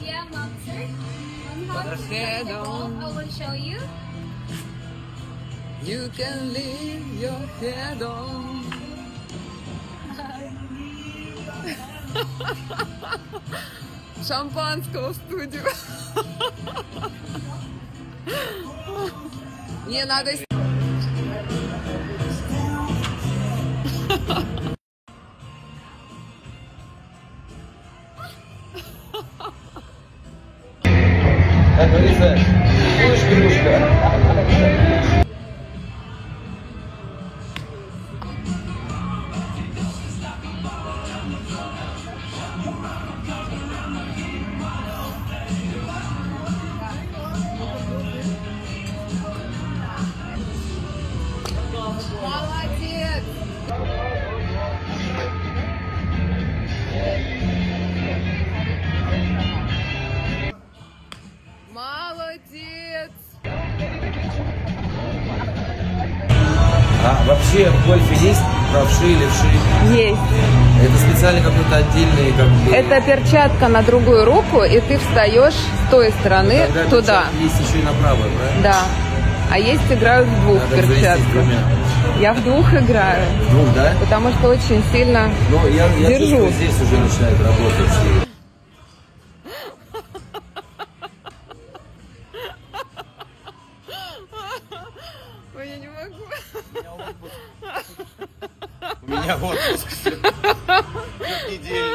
Yeah, monster. On I will show you. You can leave your head on. Шампанского в студию. Не надо. Как говорится, кружка. Молодец! Молодец! А вообще в гольфе есть правши, левши? Есть. Это специально какой-то отдельный, как бы... Это перчатка на другую руку, и ты встаешь с той стороны Тогда туда. есть еще и на правую, правильно? Да. А есть играют в двух Надо завестись перчатках. двумя. Я в двух играю, Двух, да? потому что очень сильно Ну, я держу. чувствую, здесь уже начинает работать. Ой, я не могу. У меня отпуск. Недельный.